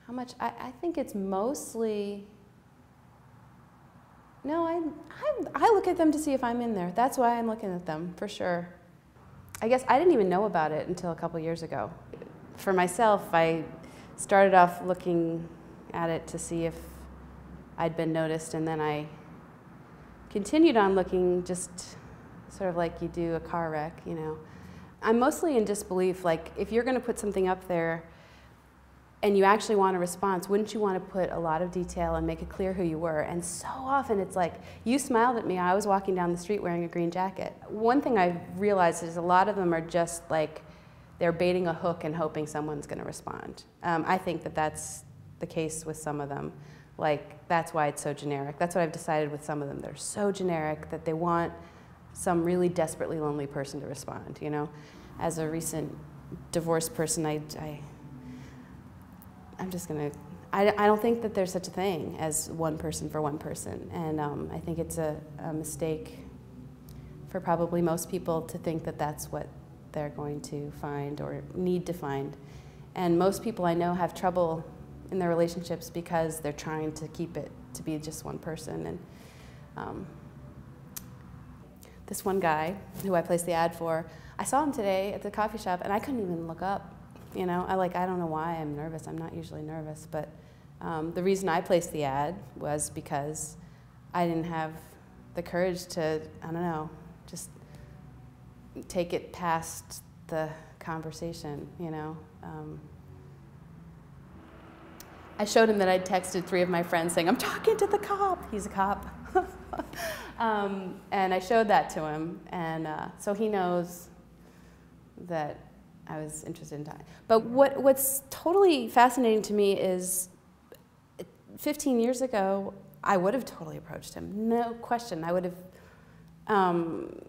How much? I think it's mostly, no, I look at them to see if I'm in there. That's why I'm looking at them, for sure. I guess I didn't even know about it until a couple years ago. For myself, I started off looking at it to see if I'd been noticed, and then I continued on looking, just sort of like you do a car wreck, you know. I'm mostly in disbelief, like if you're going to put something up there and you actually want a response, wouldn't you want to put a lot of detail and make it clear who you were? And so often it's like, you smiled at me, I was walking down the street wearing a green jacket. One thing I've realized is a lot of them are just like, they're baiting a hook and hoping someone's going to respond. I think that that's the case with some of them. Like, that's why it's so generic. That's what I've decided with some of them. They're so generic that they want some really desperately lonely person to respond, you know? As a recent divorced person, I'm just gonna, I don't think that there's such a thing as one person for one person. And I think it's a mistake for probably most people to think that that's what they're going to find or need to find. And most people I know have trouble in their relationships because they're trying to keep it to be just one person. And this one guy who I placed the ad for, I saw him today at the coffee shop and I couldn't even look up. You know, I don't know why I'm nervous. I'm not usually nervous, but the reason I placed the ad was because I didn't have the courage to, I don't know, just take it past the conversation, you know. I showed him that I'd texted 3 of my friends saying, I'm talking to the cop. He's a cop. And I showed that to him, and so he knows that I was interested in talking. But what's totally fascinating to me is 15 years ago, I would have totally approached him. No question. I would have,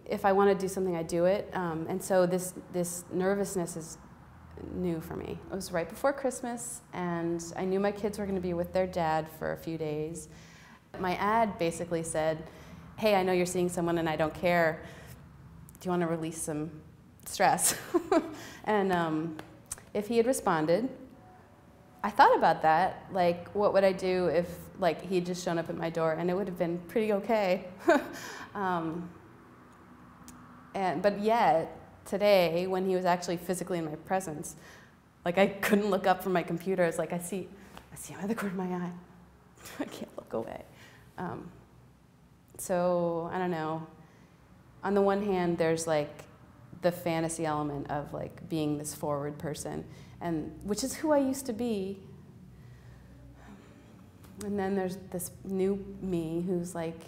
if I want to do something, I'd do it. And so this nervousness is new for me. It was right before Christmas, and I knew my kids were going to be with their dad for a few days. My ad basically said, hey, I know you're seeing someone and I don't care. Do you want to release some stress? And if he had responded, I thought about that, like, what would I do if, like, he'd just shown up at my door, and it would have been pretty okay. But yet, today, when he was actually physically in my presence, like, I couldn't look up from my computer. It's like, I see him at the corner of my eye. I can't look away. So, I don't know. On the one hand, there's, like, the fantasy element of, like, being this forward person, and which is who I used to be. And then there's this new me who's like,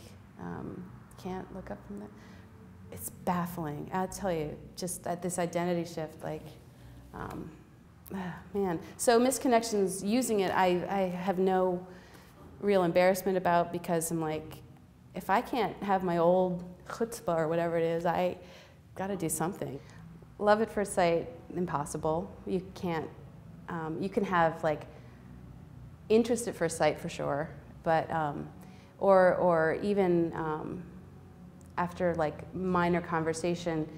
can't look up from that. It's baffling. I'll tell you, just at this identity shift, like, man. So Missed Connections, using it, I have no real embarrassment about, because I'm like, if I can't have my old chutzpah or whatever it is, I got to do something. Love at first sight, impossible. You can't, you can have, like, interest at first sight for sure, but, or even after, like, minor conversation,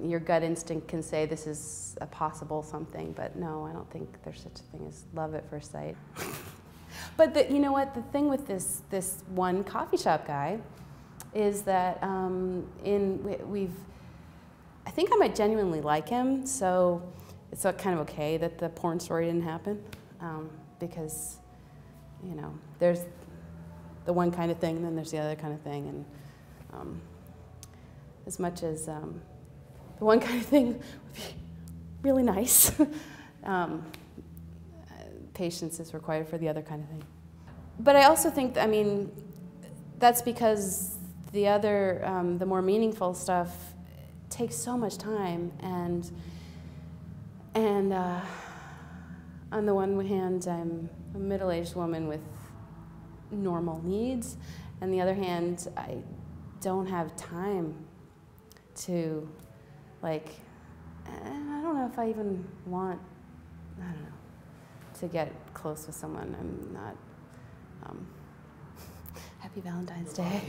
your gut instinct can say this is a possible something, but no, I don't think there's such a thing as love at first sight. But you know what, the thing with this one coffee shop guy is that I think I might genuinely like him, so it's kind of okay that the porn story didn't happen, because, you know, there's the one kind of thing, and then there's the other kind of thing, and as much as the one kind of thing would be really nice, patience is required for the other kind of thing. But I also think, I mean, that's because the other, the more meaningful stuff takes so much time, and on the one hand, I'm a middle-aged woman with normal needs, and the other hand, I don't have time to, like, I don't know if I even want, I don't know, to get close with someone. I'm not, Happy Valentine's Day.